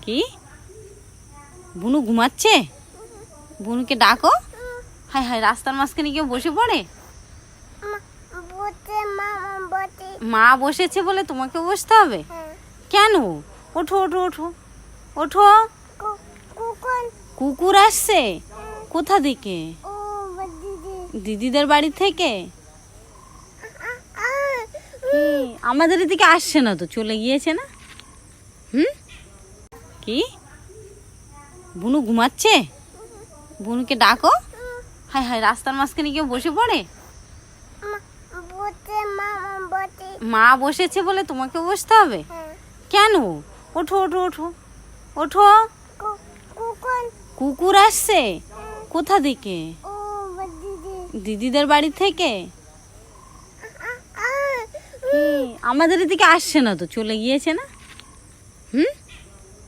কি বুনু ঘুমাচ্ছে? বুনুকে ডাকো। হায় হায়, রাস্তার মাঝখানে কেউ বসে পড়ে? মা বসেছে বলে তোমাকে বসতে হবে? কেন? ওঠো ওঠো ওঠো ওঠো। কুকুর আসছে? কোথা থেকে? দিদিদের বাড়ি থেকে? আমাদের এদিকে আসছে না তো, চলে গিয়েছে না? কি বুনু ঘুমাচ্ছে? বুনুকে ডাকো। হায় হায়, রাস্তার মাঝখানে কেউ বসে পড়ে? মা বসেছে বলে তোমাকে বসতে হবে? কেন? ওঠো ওঠো ওঠো ওঠো। কুকুর আসছে? কোথা থেকে? দিদিদের বাড়ি থেকে? আমাদের এদিকে আসছে না তো, চলে গিয়েছে না?